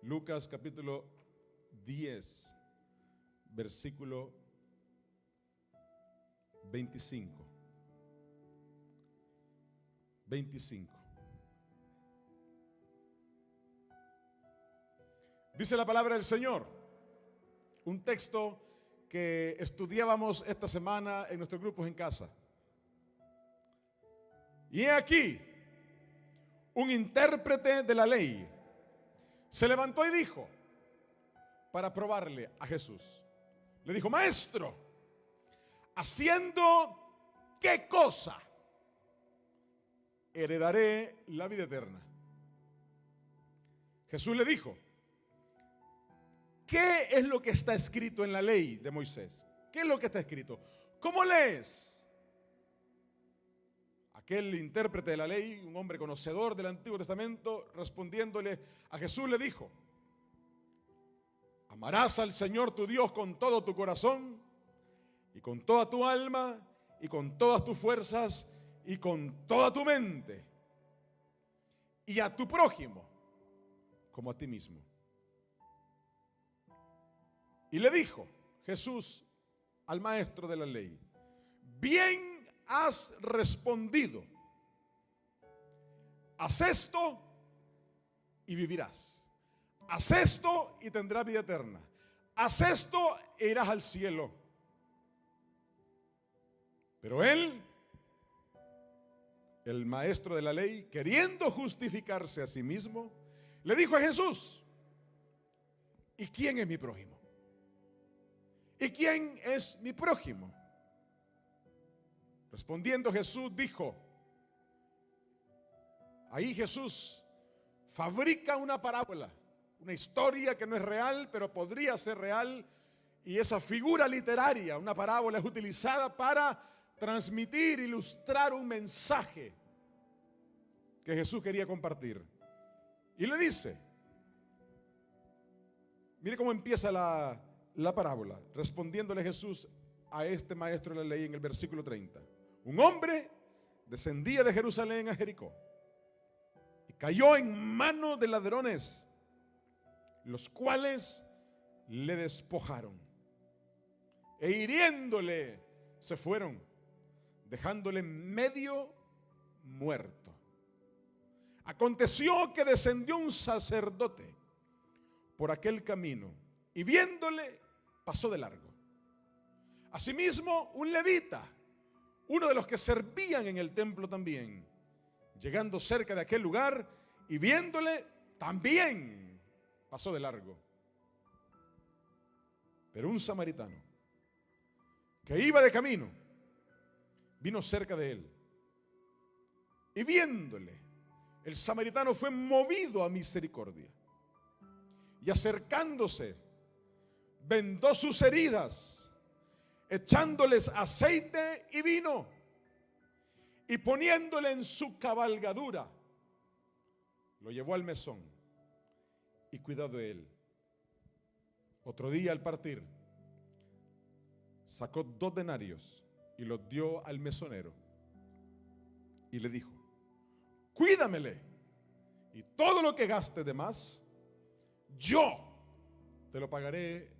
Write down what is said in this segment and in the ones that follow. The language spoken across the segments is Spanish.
Lucas capítulo 10, versículo 25. 25. Dice la palabra del Señor, un texto que estudiábamos esta semana en nuestros grupos en casa. Y he aquí, un intérprete de la ley se levantó y dijo, para probarle a Jesús, le dijo: maestro, ¿haciendo qué cosa heredaré la vida eterna? Jesús le dijo: ¿qué es lo que está escrito en la ley de Moisés? ¿Qué es lo que está escrito? ¿Cómo lees? Aquel intérprete de la ley, un hombre conocedor del Antiguo Testamento, respondiéndole a Jesús, le dijo: amarás al Señor tu Dios con todo tu corazón y con toda tu alma y con todas tus fuerzas y con toda tu mente, y a tu prójimo como a ti mismo. Y le dijo Jesús al maestro de la ley: bien has respondido, haz esto y vivirás, haz esto y tendrás vida eterna, haz esto e irás al cielo. Pero él, el maestro de la ley, queriendo justificarse a sí mismo, le dijo a Jesús: ¿y quién es mi prójimo? ¿Y quién es mi prójimo? Respondiendo Jesús dijo, ahí Jesús fabrica una parábola, una historia que no es real, pero podría ser real, y esa figura literaria, una parábola, es utilizada para transmitir, ilustrar un mensaje que Jesús quería compartir. Y le dice, mire cómo empieza la parábola, respondiéndole Jesús a este maestro de la ley en el versículo 30. Un hombre descendía de Jerusalén a Jericó y cayó en manos de ladrones, los cuales le despojaron e hiriéndole se fueron, dejándole medio muerto. Aconteció que descendió un sacerdote por aquel camino y viéndole pasó de largo. Asimismo, un levita, uno de los que servían en el templo también, llegando cerca de aquel lugar y viéndole, también pasó de largo. Pero un samaritano que iba de camino vino cerca de él y viéndole, el samaritano fue movido a misericordia y acercándose vendó sus heridas, echándoles aceite y vino, y poniéndole en su cabalgadura, lo llevó al mesón y cuidó de él. Otro día al partir, sacó 2 denarios y los dio al mesonero y le dijo: cuídamele, y todo lo que gaste de más, yo te lo pagaré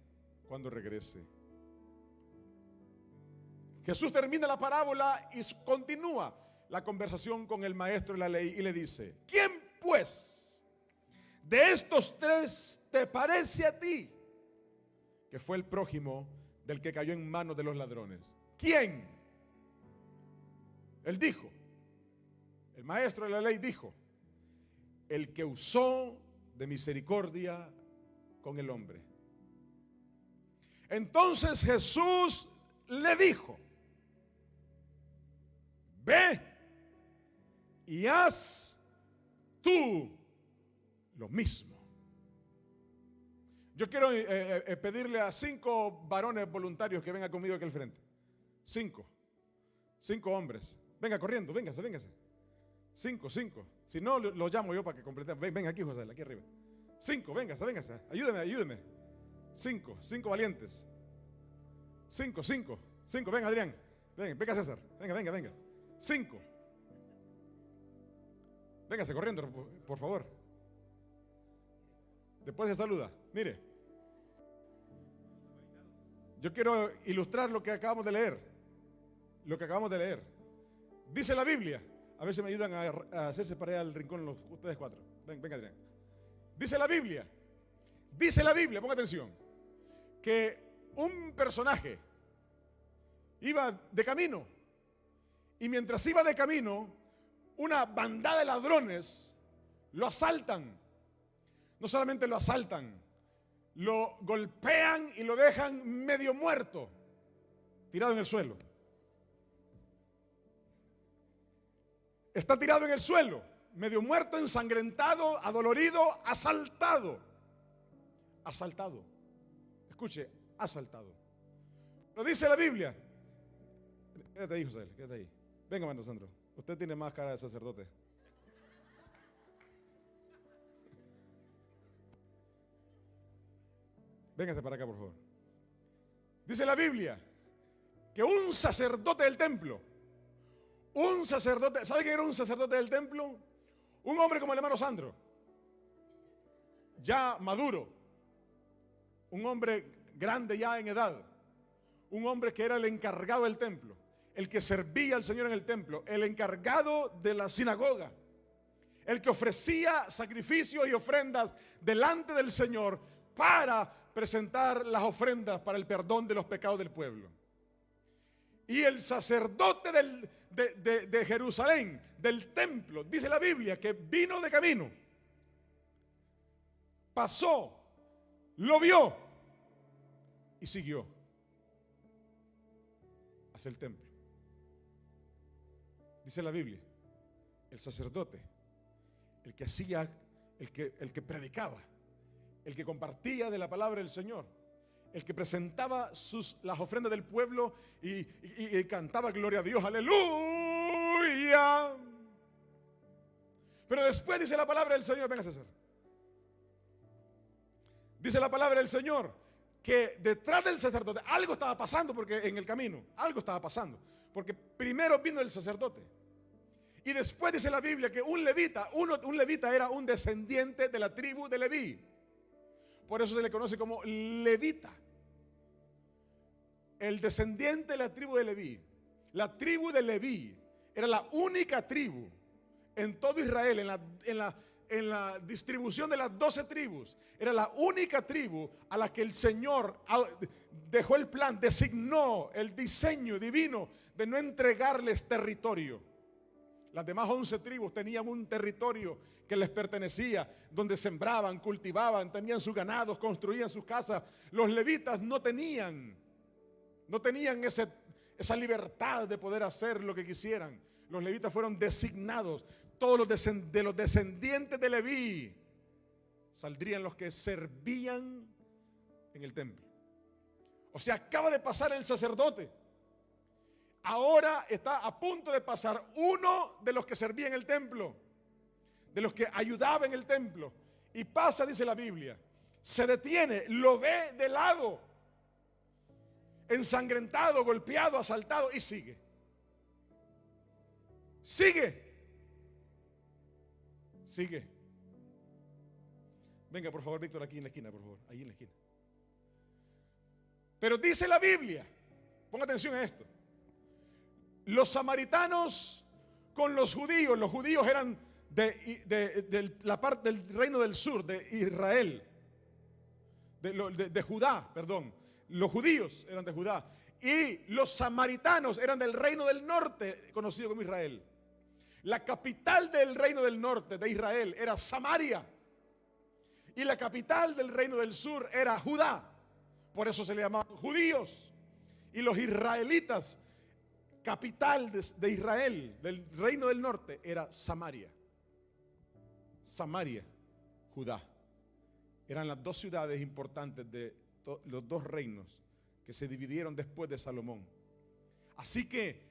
cuando regrese. Jesús termina la parábola y continúa la conversación con el maestro de la ley y le dice: ¿quién pues de estos 3 te parece a ti que fue el prójimo del que cayó en manos de los ladrones? ¿Quién? Él dijo, el maestro de la ley dijo: el que usó de misericordia con el hombre. Entonces Jesús le dijo: ve y haz tú lo mismo. Yo quiero pedirle a 5 varones voluntarios que vengan conmigo aquí al frente. 5 hombres. Venga corriendo, véngase. 5. Si no, lo llamo yo para que completemos. Venga aquí, José, aquí arriba. 5, véngase. Ayúdeme. 5 valientes. 5. Venga, Adrián. Venga, César. Venga. 5. Véngase corriendo, por favor. Después se saluda. Mire, yo quiero ilustrar lo que acabamos de leer. Lo que acabamos de leer. Dice la Biblia. A ver si me ayudan a hacerse para allá al rincón ustedes cuatro. Venga, Adrián. Dice la Biblia, ponga atención, que un personaje iba de camino y mientras iba de camino, una bandada de ladrones lo asaltan. No solamente lo asaltan, lo golpean y lo dejan medio muerto, tirado en el suelo. Está tirado en el suelo, medio muerto, ensangrentado, adolorido, asaltado. Asaltado. Escuche, asaltado. Lo dice la Biblia. Quédate ahí, José, quédate ahí. Venga, hermano Sandro. Usted tiene más cara de sacerdote. Véngase para acá, por favor. Dice la Biblia que un sacerdote del templo, ¿sabe quién era un sacerdote del templo? Un hombre como el hermano Sandro, ya maduro, un hombre grande ya en edad, un hombre que era el encargado del templo, el que servía al Señor en el templo, el encargado de la sinagoga, el que ofrecía sacrificios y ofrendas delante del Señor para presentar las ofrendas para el perdón de los pecados del pueblo. Y el sacerdote de Jerusalén, del templo, dice la Biblia que vino de camino, pasó, lo vio y siguió hacia el templo. Dice la Biblia, el sacerdote, el que hacía, el que predicaba, el que compartía de la palabra del Señor, el que presentaba las ofrendas del pueblo y cantaba gloria a Dios, aleluya. Pero después dice la palabra del Señor, venga César. Dice la palabra del Señor que detrás del sacerdote algo estaba pasando, porque en el camino algo estaba pasando, porque primero vino el sacerdote y después dice la Biblia que un levita era un descendiente de la tribu de Leví. Por eso se le conoce como levita, el descendiente de la tribu de Leví. La tribu de Leví era la única tribu en todo Israel, en la distribución de las 12 tribus, era la única tribu a la que el Señor dejó el plan, designó el diseño divino de no entregarles territorio. Las demás 11 tribus tenían un territorio que les pertenecía, donde sembraban, cultivaban, tenían sus ganados, construían sus casas. Los levitas no tenían esa libertad de poder hacer lo que quisieran. Los levitas fueron designados. Todos los descendientes de Leví saldrían los que servían en el templo. O sea, acaba de pasar el sacerdote. Ahora está a punto de pasar uno de los que servía en el templo, de los que ayudaba en el templo. Y pasa, dice la Biblia, se detiene, lo ve de lado, ensangrentado, golpeado, asaltado, y sigue. Sigue. Venga, por favor, Víctor, aquí en la esquina, por favor, ahí en la esquina. Pero dice la Biblia, ponga atención a esto. Los samaritanos con los judíos eran de la parte del reino del sur, de Israel, de Judá, perdón. Los judíos eran de Judá y los samaritanos eran del reino del norte, conocido como Israel. La capital del reino del norte de Israel era Samaria y la capital del reino del sur era Judá. Por eso se le llamaban judíos. Y los israelitas, capital de Israel, del reino del norte, era Samaria. Samaria, Judá. Eran las dos ciudades importantes de los dos reinos que se dividieron después de Salomón. Así que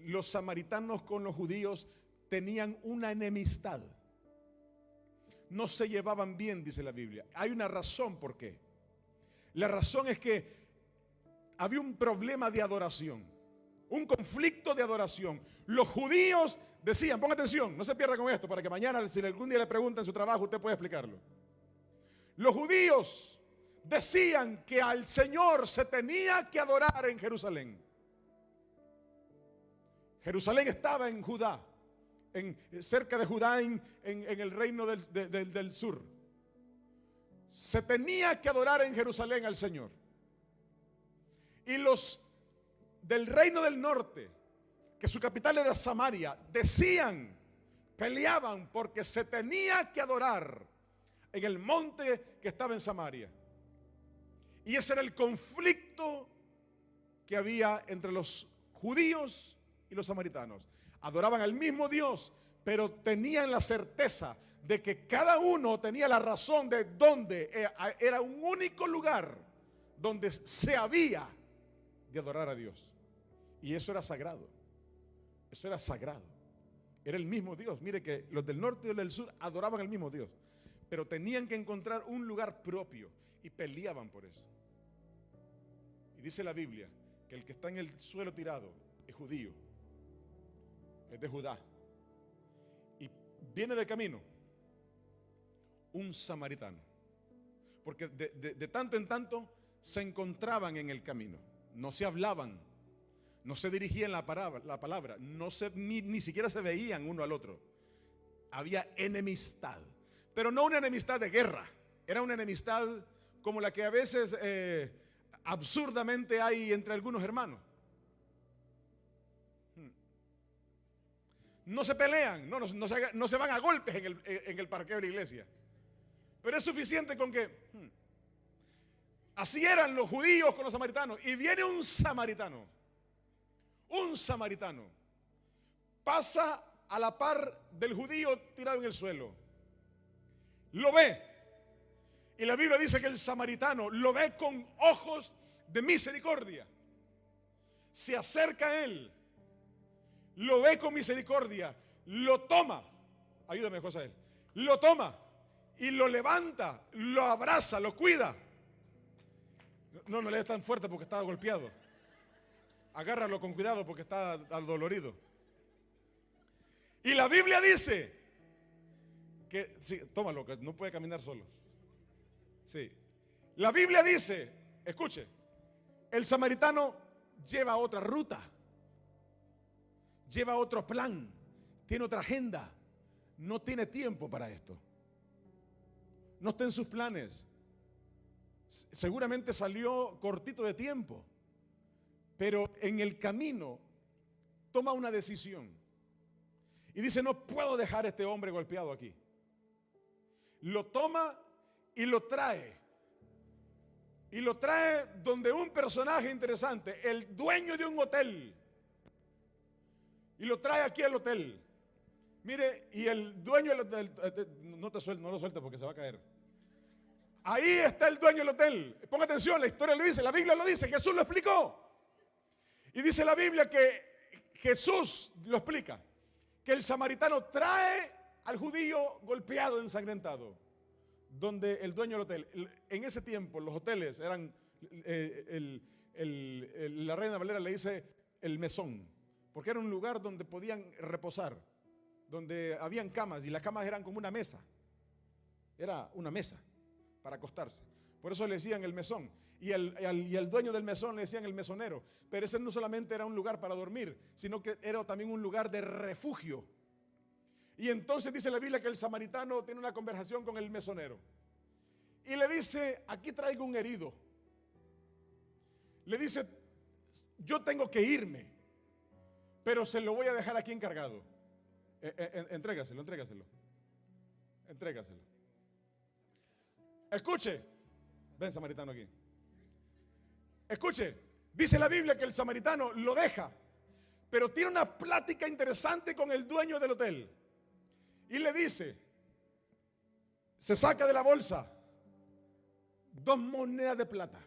los samaritanos con los judíos tenían una enemistad. No se llevaban bien, dice la Biblia. Hay una razón por qué. La razón es que había un problema de adoración, un conflicto de adoración. Los judíos decían, ponga atención, no se pierda con esto, para que mañana, si algún día le preguntan en su trabajo, usted puede explicarlo. Los judíos decían que al Señor se tenía que adorar en Jerusalén. Jerusalén estaba en Judá, cerca de Judá, en el reino del sur. Se tenía que adorar en Jerusalén al Señor. Y los del reino del norte, que su capital era Samaria, peleaban porque se tenía que adorar en el monte que estaba en Samaria. Y ese era el conflicto que había entre los judíos y los samaritanos. Adoraban al mismo Dios, pero tenían la certeza de que cada uno tenía la razón de dónde era un único lugar donde se había de adorar a Dios. Y eso era sagrado. Eso era sagrado. Era el mismo Dios. Mire que los del norte y los del sur adoraban al mismo Dios, pero tenían que encontrar un lugar propio y peleaban por eso. Y dice la Biblia que el que está en el suelo tirado es judío, es de Judá, y viene de camino un samaritano, porque de tanto en tanto se encontraban en el camino, no se hablaban, no se dirigían la palabra, ni siquiera se veían uno al otro. Había enemistad, pero no una enemistad de guerra, era una enemistad como la que a veces absurdamente hay entre algunos hermanos. No se pelean, no se van a golpes en el parqueo de la iglesia, pero es suficiente con que así eran los judíos con los samaritanos. Y viene un samaritano, pasa a la par del judío tirado en el suelo, lo ve, y la Biblia dice que el samaritano lo ve con ojos de misericordia, se acerca a él, lo ve con misericordia, lo toma, ayúdame José, lo toma y lo levanta, lo abraza, lo cuida. No le des tan fuerte porque está golpeado. Agárralo con cuidado porque está adolorido. Y la Biblia dice que, sí, tómalo, que no puede caminar solo. Sí. La Biblia dice, escuche, el samaritano lleva otra ruta, lleva otro plan, tiene otra agenda, no tiene tiempo para esto. No está en sus planes. Seguramente salió cortito de tiempo, pero en el camino toma una decisión y dice: no puedo dejar a este hombre golpeado aquí. Lo toma y lo trae. Y lo trae donde un personaje interesante, el dueño de un hotel. Y lo trae aquí al hotel. Mire, y el dueño del hotel, no lo sueltes porque se va a caer. Ahí está el dueño del hotel. Ponga atención, la historia lo dice, la Biblia lo dice, Jesús lo explicó. Y dice la Biblia que Jesús lo explica, que el samaritano trae al judío golpeado, ensangrentado, donde el dueño del hotel. En ese tiempo los hoteles eran, la Reina Valera le dice el mesón, porque era un lugar donde podían reposar, donde habían camas, y las camas eran como una mesa. Era una mesa para acostarse. Por eso le decían el mesón. Y al dueño del mesón le decían el mesonero. Pero ese no solamente era un lugar para dormir, sino que era también un lugar de refugio. Y entonces dice la Biblia que el samaritano tiene una conversación con el mesonero. Y le dice: aquí traigo un herido. Le dice: yo tengo que irme, pero se lo voy a dejar aquí encargado. Entrégaselo. Escuche, ven samaritano aquí. Escuche, dice la Biblia que el samaritano lo deja, pero tiene una plática interesante con el dueño del hotel. Y le dice, se saca de la bolsa 2 monedas de plata.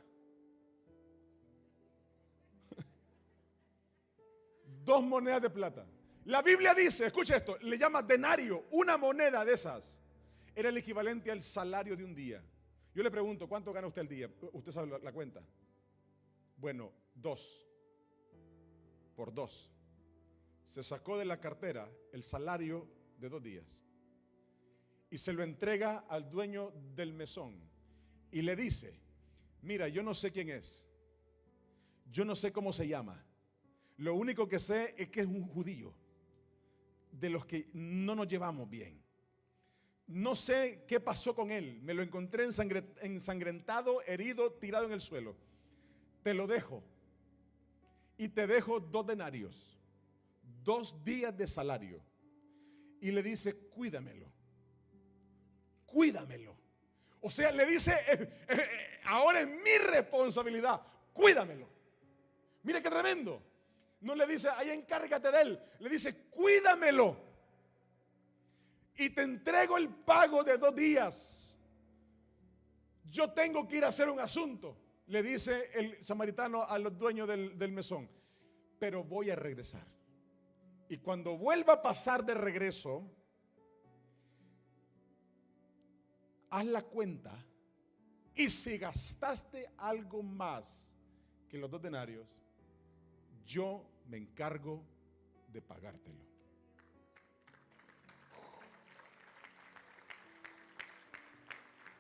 2 monedas de plata. La Biblia dice, escucha esto, le llama denario. Una moneda de esas era el equivalente al salario de un día. Yo le pregunto, ¿cuánto gana usted al día? ¿Usted sabe la cuenta? Bueno, 2 por 2. Se sacó de la cartera el salario de 2 días y se lo entrega al dueño del mesón. y le dice: mira, yo no sé quién es, yo no sé cómo se llama, lo único que sé es que es un judío de los que no nos llevamos bien. No sé qué pasó con él, me lo encontré ensangrentado, herido, tirado en el suelo. Te lo dejo y te dejo 2 denarios, 2 días de salario. Y le dice: cuídamelo, cuídamelo. O sea, le dice: ahora es mi responsabilidad, cuídamelo. Mire qué tremendo. No le dice: ahí encárgate de él. Le dice: cuídamelo y te entrego el pago de 2 días. Yo tengo que ir a hacer un asunto, le dice el samaritano a los dueños del mesón, pero voy a regresar. Y cuando vuelva a pasar de regreso, haz la cuenta, y si gastaste algo más que los 2 denarios, yo me encargo de pagártelo.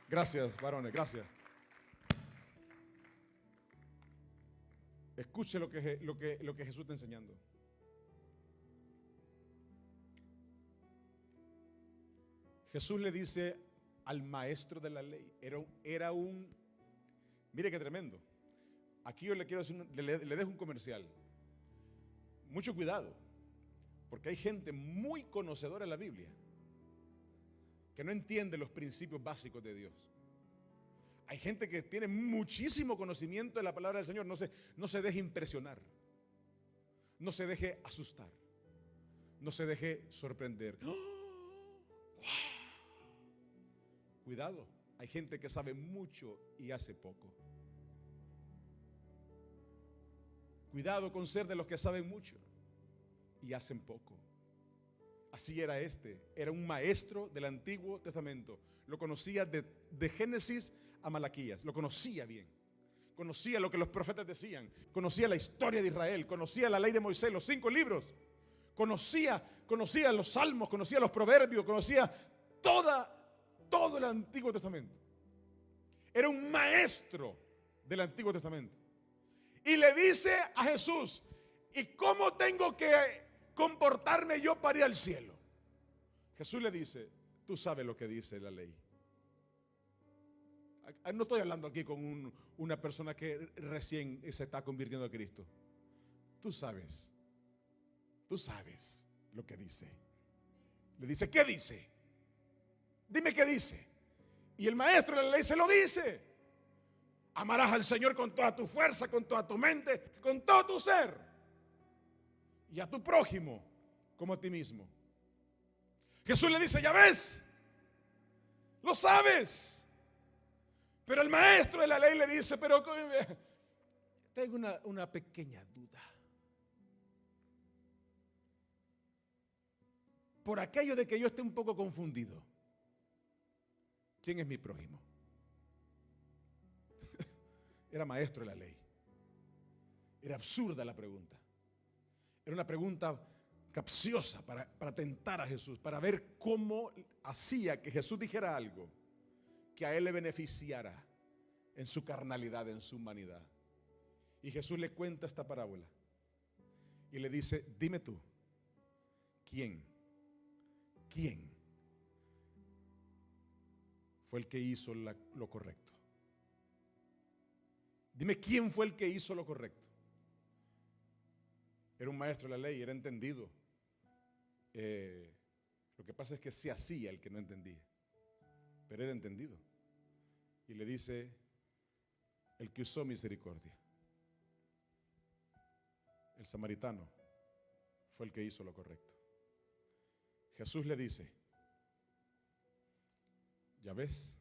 Gracias, varones, gracias. Escuche lo que Jesús está enseñando. Jesús le dice al maestro de la ley, mire qué tremendo. Aquí yo le quiero decir, le dejo un comercial. Mucho cuidado, porque hay gente muy conocedora de la Biblia que no entiende los principios básicos de Dios. Hay gente que tiene muchísimo conocimiento de la palabra del Señor. No se deje impresionar, no se deje asustar, no se deje sorprender. Cuidado, hay gente que sabe mucho y hace poco. Cuidado con ser de los que saben mucho y hacen poco. Así era era un maestro del Antiguo Testamento. Lo conocía de Génesis a Malaquías, lo conocía bien. Conocía lo que los profetas decían, conocía la historia de Israel, conocía la ley de Moisés, los 5 libros, conocía los salmos, conocía los proverbios, conocía todo el Antiguo Testamento. Era un maestro del Antiguo Testamento. Y le dice a Jesús: ¿y cómo tengo que comportarme yo para ir al cielo? Jesús le dice: tú sabes lo que dice la ley. No estoy hablando aquí con una persona que recién se está convirtiendo a Cristo. Tú sabes lo que dice. Le dice: ¿qué dice? Dime qué dice. Y el maestro de la ley se lo dice: amarás al Señor con toda tu fuerza, con toda tu mente, con todo tu ser, y a tu prójimo como a ti mismo. Jesús le dice: ya ves, lo sabes. Pero el maestro de la ley le dice: pero tengo una pequeña duda. Por aquello de que yo esté un poco confundido, ¿quién es mi prójimo? Era maestro de la ley. Era absurda la pregunta. Era una pregunta capciosa para tentar a Jesús, para ver cómo hacía que Jesús dijera algo que a él le beneficiara en su carnalidad, en su humanidad. Y Jesús le cuenta esta parábola y le dice: dime tú, ¿quién fue el que hizo lo correcto? Dime quién fue el que hizo lo correcto. Era un maestro de la ley, era entendido. Lo que pasa es que se hacía el que no entendía, pero era entendido. Y le dice: el que usó misericordia. El samaritano fue el que hizo lo correcto. Jesús le dice: ya ves.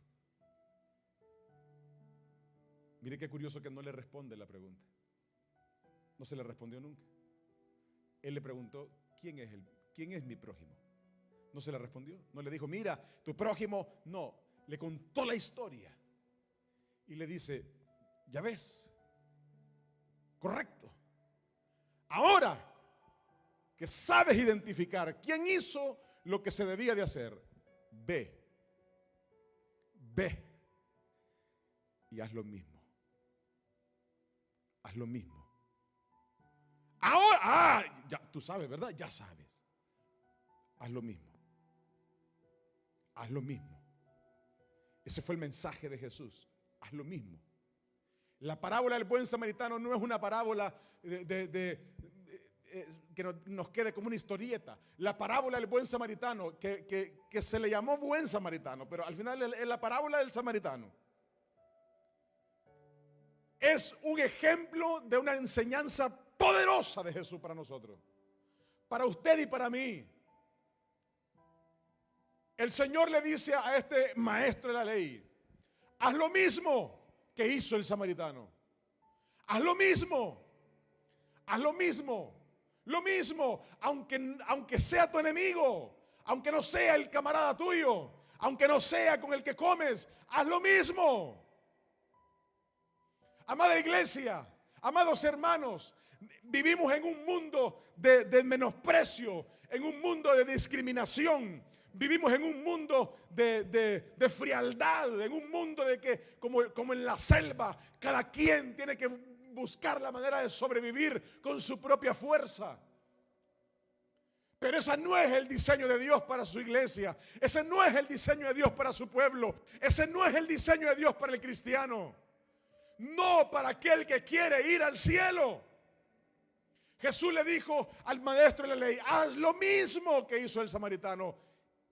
Mire qué curioso que no le responde la pregunta. No se le respondió nunca. Él le preguntó: ¿quién es mi prójimo? No se le respondió. No le dijo: mira, tu prójimo. No, le contó la historia. Y le dice: ya ves, correcto. Ahora que sabes identificar quién hizo lo que se debía de hacer, ve y haz lo mismo. Haz lo mismo. Ahora, ya, tú sabes, ¿verdad? Ya sabes. Haz lo mismo. Haz lo mismo. Ese fue el mensaje de Jesús. Haz lo mismo. La parábola del buen samaritano no es una parábola que nos quede como una historieta. La parábola del buen samaritano, que se le llamó buen samaritano, pero al final es la parábola del samaritano. Es un ejemplo de una enseñanza poderosa de Jesús para nosotros, para usted y para mí. El Señor le dice a este maestro de la ley: haz lo mismo que hizo el samaritano. Haz lo mismo. Haz lo mismo. Lo mismo, aunque sea tu enemigo, aunque no sea el camarada tuyo, aunque no sea con el que comes, haz lo mismo. Amada iglesia, amados hermanos, vivimos en un mundo de menosprecio, en un mundo de discriminación. Vivimos en un mundo de frialdad, en un mundo de que, como en la selva, cada quien tiene que buscar la manera de sobrevivir con su propia fuerza. Pero ese no es el diseño de Dios para su iglesia. Ese no es el diseño de Dios para su pueblo. Ese no es el diseño de Dios para el cristiano. No para aquel que quiere ir al cielo. Jesús le dijo al maestro de la ley: haz lo mismo que hizo el samaritano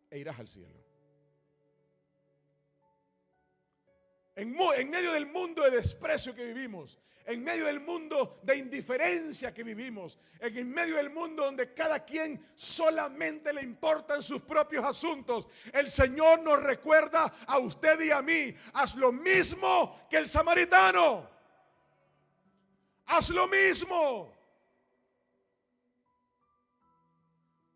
e irás al cielo. En medio del mundo de desprecio que vivimos, en medio del mundo de indiferencia que vivimos, en medio del mundo donde cada quien solamente le importan sus propios asuntos, el Señor nos recuerda a usted y a mí: haz lo mismo que el samaritano. Haz lo mismo.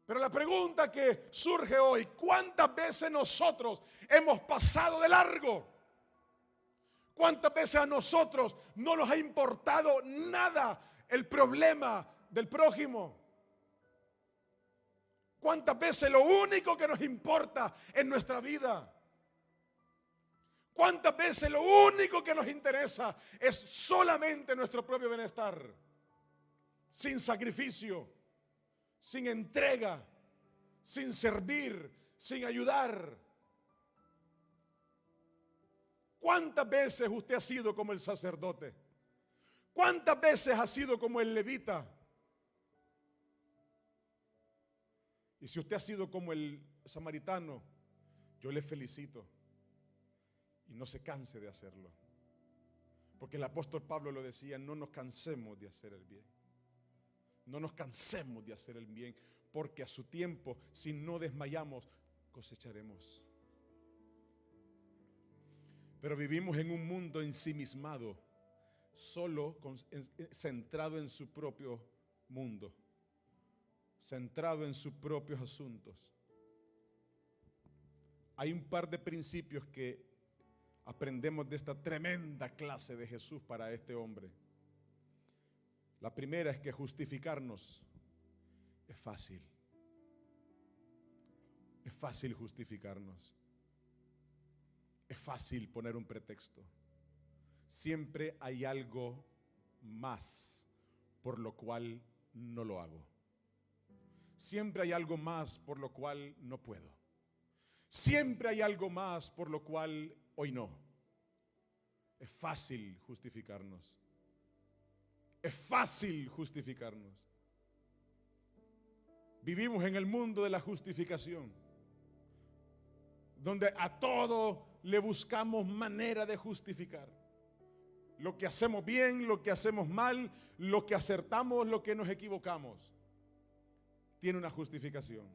Pero la pregunta que surge hoy: ¿cuántas veces nosotros hemos pasado de largo? ¿Cuántas veces a nosotros no nos ha importado nada el problema del prójimo? ¿Cuántas veces lo único que nos importa en nuestra vida? ¿Cuántas veces lo único que nos interesa es solamente nuestro propio bienestar? Sin sacrificio, sin entrega, sin servir, sin ayudar. ¿Cuántas veces usted ha sido como el sacerdote? ¿Cuántas veces ha sido como el levita? Y si usted ha sido como el samaritano, yo le felicito. Y no se canse de hacerlo. Porque el apóstol Pablo lo decía: no nos cansemos de hacer el bien. No nos cansemos de hacer el bien, porque a su tiempo, si no desmayamos, cosecharemos. Pero vivimos en un mundo ensimismado, solo centrado en su propio mundo, centrado en sus propios asuntos. Hay un par de principios que aprendemos de esta tremenda clase de Jesús para este hombre. La primera es que justificarnos es fácil. Es fácil justificarnos. Es fácil poner un pretexto. Siempre hay algo más por lo cual no lo hago. Siempre hay algo más por lo cual no puedo. Siempre hay algo más por lo cual hoy no. Es fácil justificarnos. Es fácil justificarnos. Vivimos en el mundo de la justificación, donde a todo le buscamos manera de justificar. Lo que hacemos bien, lo que hacemos mal, lo que acertamos, lo que nos equivocamos, tiene una justificación.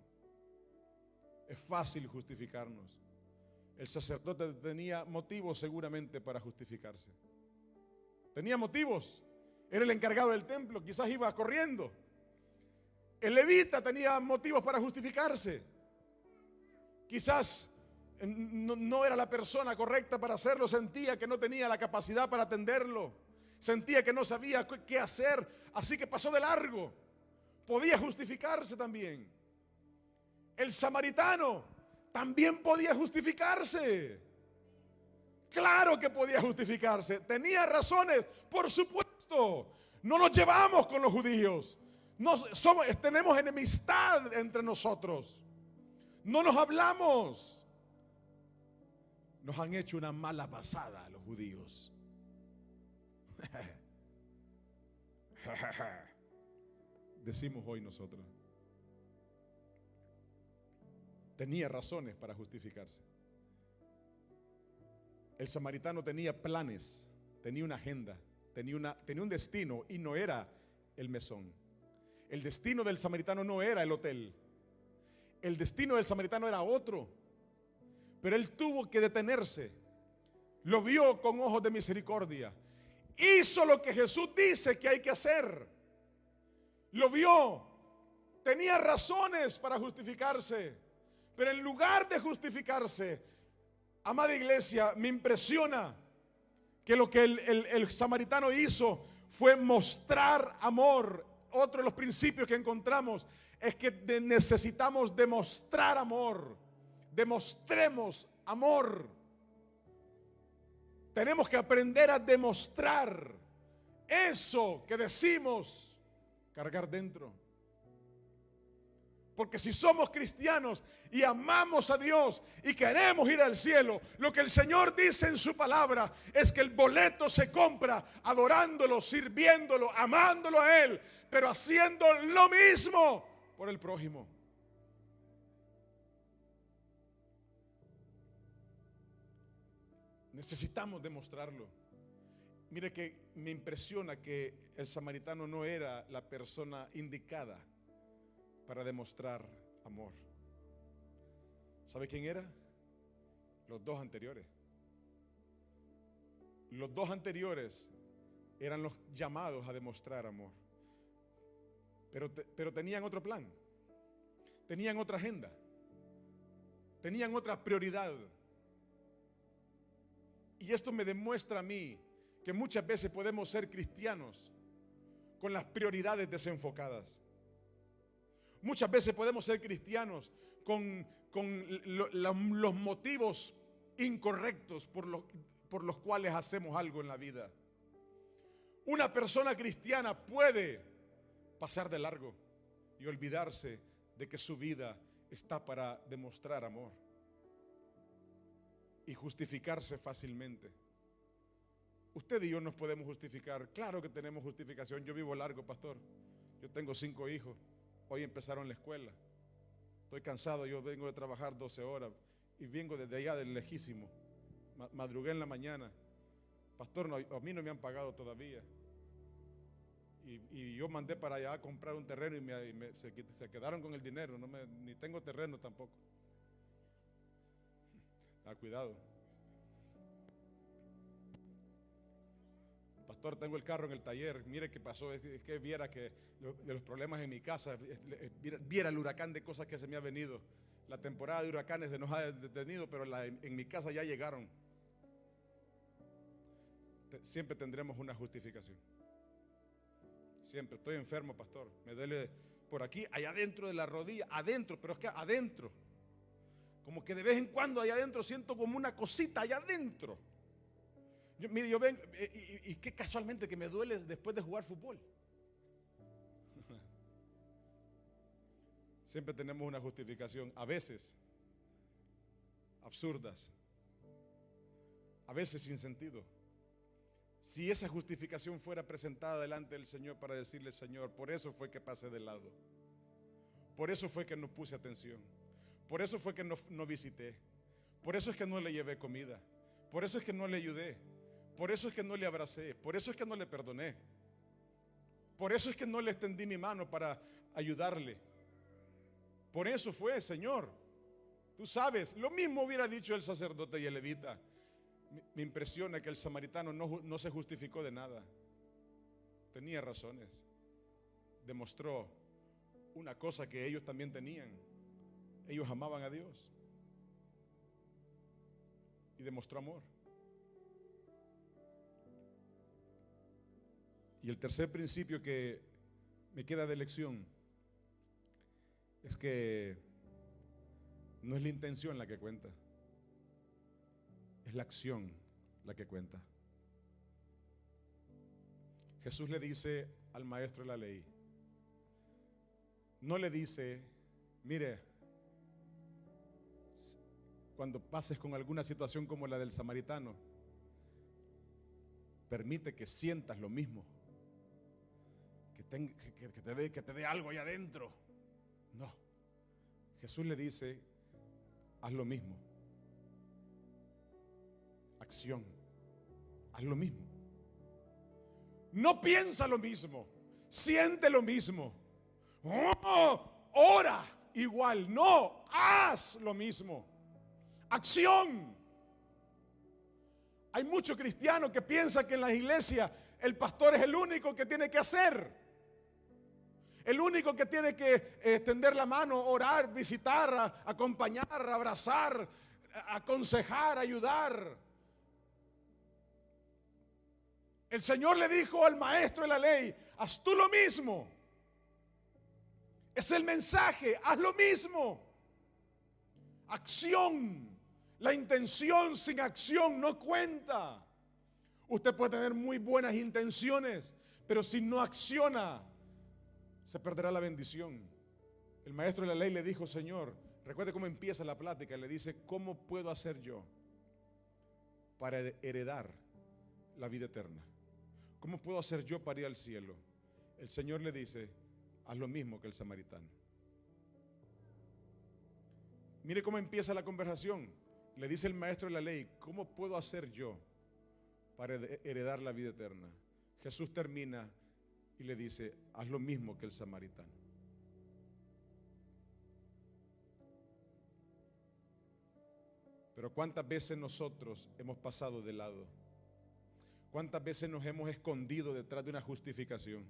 Es fácil justificarnos. El sacerdote tenía motivos seguramente para justificarse. Tenía motivos. Era el encargado del templo, quizás iba corriendo. El levita tenía motivos para justificarse. Quizás no era la persona correcta para hacerlo, sentía que no tenía la capacidad para atenderlo, sentía que no sabía qué hacer, así que pasó de largo. Podía justificarse también. El samaritano también podía justificarse. Claro que podía justificarse. Tenía razones, por supuesto. No nos llevamos con los judíos. Tenemos enemistad entre nosotros. No nos hablamos. Nos han hecho una mala pasada a los judíos. Decimos hoy nosotros. Tenía razones para justificarse. El samaritano tenía planes, tenía una agenda, tenía un destino, y no era el mesón. El destino del samaritano no era el hotel. El destino del samaritano era otro. Pero él tuvo que detenerse. Lo vio con ojos de misericordia. Hizo lo que Jesús dice que hay que hacer. Lo vio. Tenía razones para justificarse. Pero en lugar de justificarse, amada iglesia, me impresiona que lo que el samaritano hizo fue mostrar amor. Otro de los principios que encontramos es que necesitamos demostrar amor. Demostremos amor. Tenemos que aprender a demostrar eso que decimos, cargar dentro. Porque si somos cristianos y amamos a Dios y queremos ir al cielo, lo que el Señor dice en su palabra es que el boleto se compra adorándolo, sirviéndolo, amándolo a Él, pero haciendo lo mismo por el prójimo. Necesitamos demostrarlo. Mire que me impresiona que el samaritano no era la persona indicada para demostrar amor. ¿Sabe quién era? Los dos anteriores. Los dos anteriores eran los llamados a demostrar amor. Pero tenían otro plan. Tenían otra agenda. Tenían otra prioridad. Y esto me demuestra a mí que muchas veces podemos ser cristianos con las prioridades desenfocadas. Muchas veces podemos ser cristianos con los motivos incorrectos por los cuales hacemos algo en la vida. Una persona cristiana puede pasar de largo y olvidarse de que su vida está para demostrar amor y justificarse fácilmente. Usted y yo nos podemos justificar. Claro que tenemos justificación. Yo vivo largo, pastor. Yo tengo 5 hijos. Hoy empezaron la escuela. Estoy cansado. Yo vengo de trabajar 12 horas y vengo desde allá del lejísimo. Madrugué en la mañana. Pastor, a mí no me han pagado todavía. Y yo mandé para allá a comprar un terreno y se quedaron con el dinero. Ni tengo terreno tampoco. Cuidado. Pastor, tengo el carro en el taller. Mire qué pasó. Es que viera que de los problemas en mi casa, viera el huracán de cosas que se me ha venido. La temporada de huracanes se nos ha detenido, pero en mi casa ya llegaron. Siempre tendremos una justificación. Siempre. Estoy enfermo, pastor. Me duele por aquí, allá adentro de la rodilla, adentro, pero es que adentro. Como que de vez en cuando allá adentro siento como una cosita allá adentro. Mire, yo vengo y qué casualmente que me duele después de jugar fútbol. Siempre tenemos una justificación, a veces absurdas, a veces sin sentido. Si esa justificación fuera presentada delante del Señor para decirle: Señor, por eso fue que pasé de lado, por eso fue que no puse atención, por eso fue que no visité, por eso es que no le llevé comida, por eso es que no le ayudé, por eso es que no le abracé, por eso es que no le perdoné, por eso es que no le extendí mi mano para ayudarle. Por eso fue, Señor. Tú sabes, lo mismo hubiera dicho el sacerdote y el levita. Me impresiona que el samaritano no se justificó de nada. Tenía razones. Demostró una cosa que ellos también tenían. Ellos amaban a Dios. Y demostró amor. Y el tercer principio que me queda de lección es que no es la intención la que cuenta, es la acción la que cuenta. Jesús le dice al maestro de la ley, no le dice, mire, cuando pases con alguna situación como la del samaritano, permite que sientas lo mismo, que te dé algo allá adentro. No, Jesús le dice, haz lo mismo. Acción, haz lo mismo. No piensa lo mismo, siente lo mismo. Ora igual, no, haz lo mismo. Acción. Hay muchos cristianos que piensan que en las iglesias el pastor es el único que tiene que hacer, el único que tiene que extender la mano, orar, visitar, acompañar, abrazar, aconsejar, ayudar. El Señor le dijo al maestro de la ley, haz tú lo mismo. Es el mensaje, haz lo mismo. Acción. La intención sin acción no cuenta. Usted puede tener muy buenas intenciones, pero si no acciona, se perderá la bendición. El maestro de la ley le dijo, Señor, recuerde cómo empieza la plática, le dice, ¿cómo puedo hacer yo para heredar la vida eterna? ¿Cómo puedo hacer yo para ir al cielo? El Señor le dice, haz lo mismo que el samaritano. Mire cómo empieza la conversación. Le dice el maestro de la ley, ¿cómo puedo hacer yo para heredar la vida eterna? Jesús termina y le dice, haz lo mismo que el samaritano. Pero ¿cuántas veces nosotros hemos pasado de lado? ¿Cuántas veces nos hemos escondido detrás de una justificación?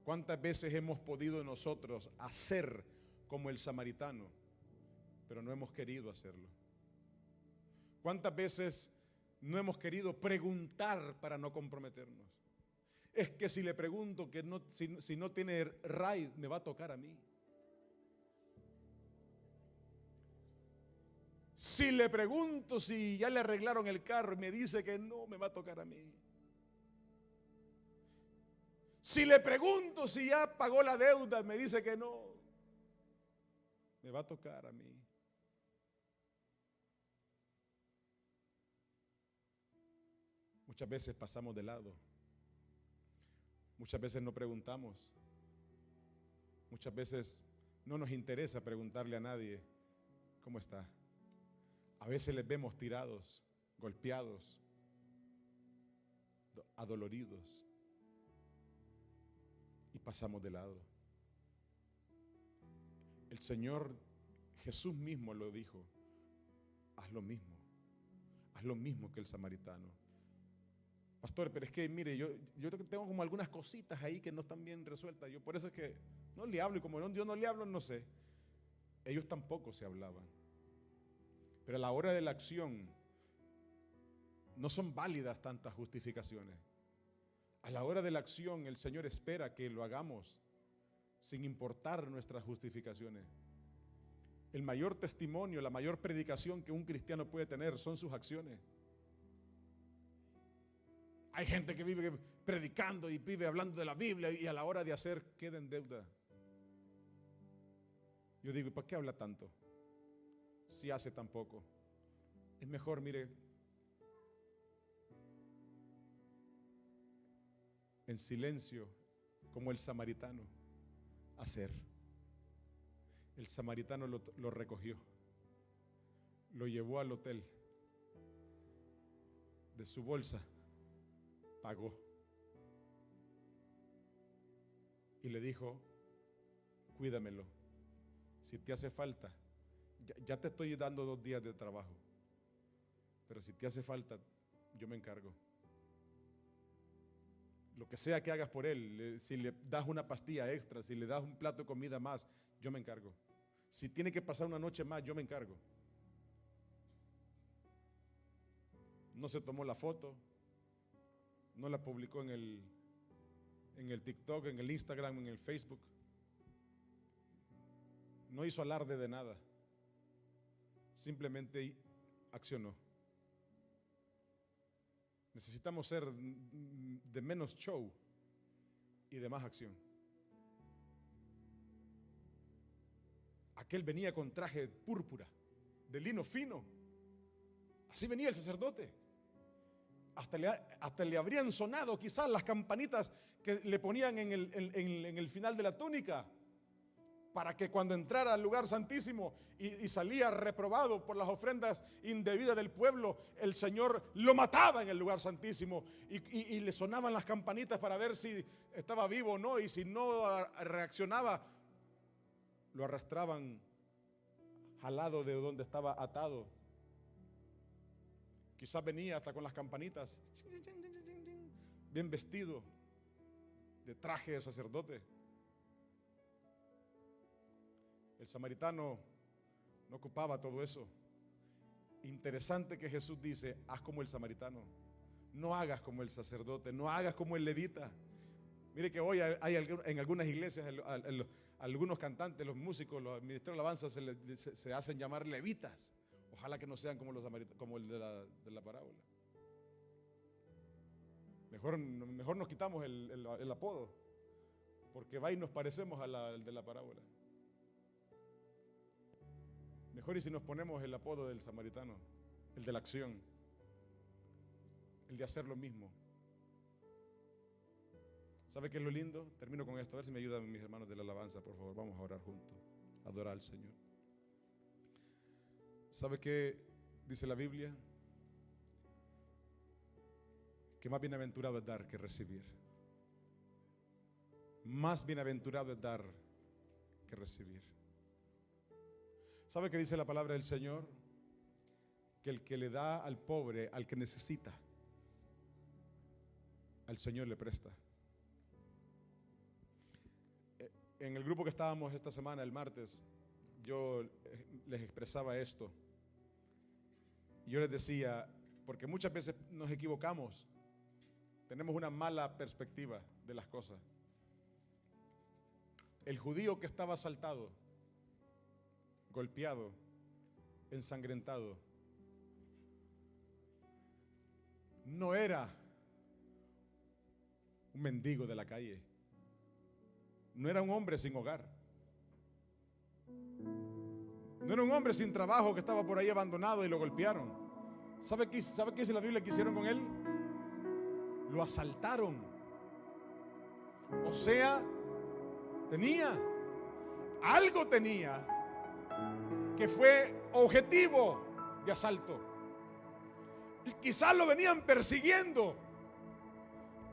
¿Cuántas veces hemos podido nosotros hacer como el samaritano, pero no hemos querido hacerlo? ¿Cuántas veces no hemos querido preguntar para no comprometernos? Es que si le pregunto que no, si no tiene RAID, me va a tocar a mí. Si le pregunto si ya le arreglaron el carro y me dice que no, me va a tocar a mí. Si le pregunto si ya pagó la deuda, me dice que no, me va a tocar a mí. Muchas veces pasamos de lado. Muchas veces no preguntamos. Muchas veces no nos interesa preguntarle a nadie cómo está. A veces les vemos tirados, golpeados, adoloridos y pasamos de lado. El Señor Jesús mismo lo dijo, haz lo mismo que el samaritano. Pastor, pero es que mire, yo tengo como algunas cositas ahí que no están bien resueltas. Yo por eso es que no le hablo, y como yo no le hablo, no sé. Ellos tampoco se hablaban. Pero a la hora de la acción no son válidas tantas justificaciones. A la hora de la acción el Señor espera que lo hagamos sin importar nuestras justificaciones. El mayor testimonio, la mayor predicación que un cristiano puede tener son sus acciones. Hay gente que vive predicando y vive hablando de la Biblia y a la hora de hacer queda en deuda. Yo digo, ¿y para qué habla tanto? Si hace tan poco. Es mejor, mire, en silencio, como el samaritano, hacer. El samaritano lo recogió, lo llevó al hotel, de su bolsa pagó y le dijo, cuídamelo, si te hace falta, ya te estoy dando 2 días de trabajo, pero si te hace falta, yo me encargo. Lo que sea que hagas por él, si le das una pastilla extra, si le das un plato de comida más, yo me encargo. Si tiene que pasar una noche más, yo me encargo. No se tomó la foto, no la publicó en el TikTok, en el Instagram, en el Facebook. No hizo alarde de nada. Simplemente accionó. Necesitamos ser de menos show y de más acción. Aquel venía con traje púrpura, de lino fino. Así venía el sacerdote. Hasta le habrían sonado quizás las campanitas que le ponían en el final de la túnica, para que cuando entrara al lugar santísimo y salía reprobado por las ofrendas indebidas del pueblo, el Señor lo mataba en el lugar santísimo y le sonaban las campanitas para ver si estaba vivo o no, y si no reaccionaba, lo arrastraban al lado de donde estaba atado. Quizás venía hasta con las campanitas, bien vestido, de traje de sacerdote. El samaritano no ocupaba todo eso. Interesante que Jesús dice: haz como el samaritano, no hagas como el sacerdote, no hagas como el levita. Mire que hoy hay en algunas iglesias algunos cantantes, los músicos, los ministros de alabanza se hacen llamar levitas. Ojalá que no sean como el de la parábola. Mejor nos quitamos el apodo, porque va y nos parecemos al de la parábola. Mejor y si nos ponemos el apodo del samaritano, el de la acción, el de hacer lo mismo. ¿Sabe qué es lo lindo? Termino con esto, a ver si me ayudan mis hermanos de la alabanza, por favor. Vamos a orar juntos, a adorar al Señor. ¿Sabe qué dice la Biblia? Que más bienaventurado es dar que recibir. Más bienaventurado es dar que recibir. ¿Sabe qué dice la palabra del Señor? Que el que le da al pobre, al que necesita, al Señor le presta. En el grupo que estábamos esta semana, el martes, yo les expresaba esto. Yo les decía, porque muchas veces nos equivocamos, tenemos una mala perspectiva de las cosas. El judío que estaba asaltado, golpeado, ensangrentado, no era un mendigo de la calle, no era un hombre sin hogar, no era un hombre sin trabajo que estaba por ahí abandonado y lo golpearon. ¿Sabe qué dice la Biblia que hicieron con él? Lo asaltaron. O sea, algo tenía que fue objetivo de asalto. Quizás lo venían persiguiendo,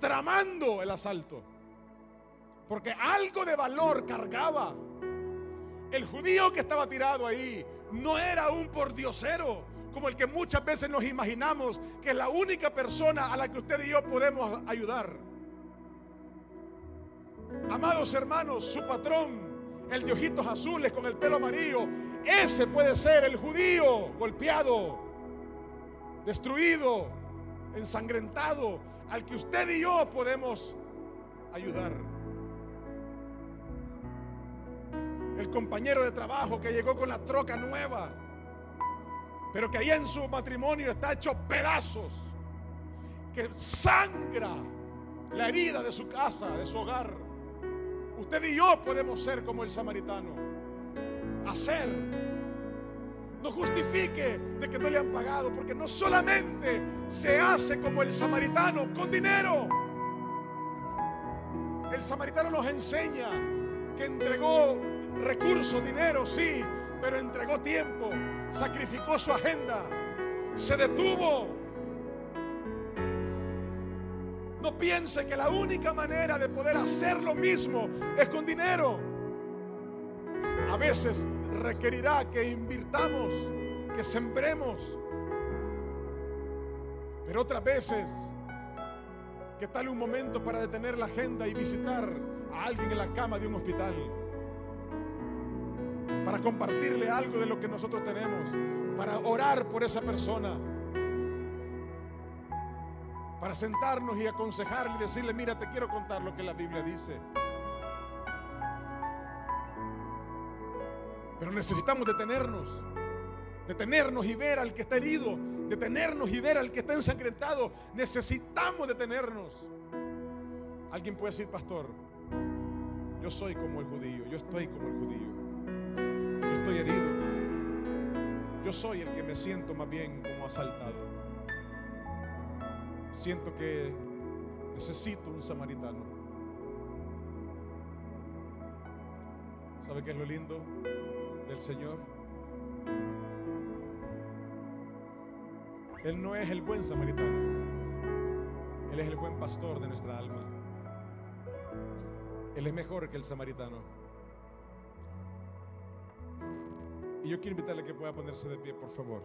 tramando el asalto, porque algo de valor cargaba. El judío que estaba tirado ahí no era un pordiosero, como el que muchas veces nos imaginamos que es la única persona a la que usted y yo podemos ayudar. Amados hermanos, su patrón, el de ojitos azules con el pelo amarillo, ese puede ser el judío golpeado, destruido, ensangrentado, al que usted y yo podemos ayudar. El compañero de trabajo que llegó con la troca nueva, pero que allá en su matrimonio está hecho pedazos, que sangra la herida de su casa, de su hogar. Usted y yo podemos ser como el samaritano. Hacer. No justifique de que no le han pagado, porque no solamente se hace como el samaritano con dinero. El samaritano nos enseña que entregó recursos, dinero, sí, pero entregó tiempo, sacrificó su agenda, se detuvo. No piense que la única manera de poder hacer lo mismo es con dinero. A veces requerirá que invirtamos, que sembremos, pero otras veces que tal un momento para detener la agenda y visitar a alguien en la cama de un hospital, para compartirle algo de lo que nosotros tenemos, para orar por esa persona, para sentarnos y aconsejarle y decirle: mira, te quiero contar lo que la Biblia dice. Pero necesitamos detenernos y ver al que está herido detenernos y ver al que está ensangrentado. Necesitamos detenernos. Alguien puede decir: pastor, yo soy como el judío, yo estoy como el judío, yo estoy herido, yo soy el que me siento más bien como asaltado, siento que necesito un samaritano. ¿Sabe qué es lo lindo del Señor? Él no es el buen samaritano, Él es el buen pastor de nuestra alma. Él es mejor que el samaritano. Y yo quiero invitarle a que pueda ponerse de pie, por favor.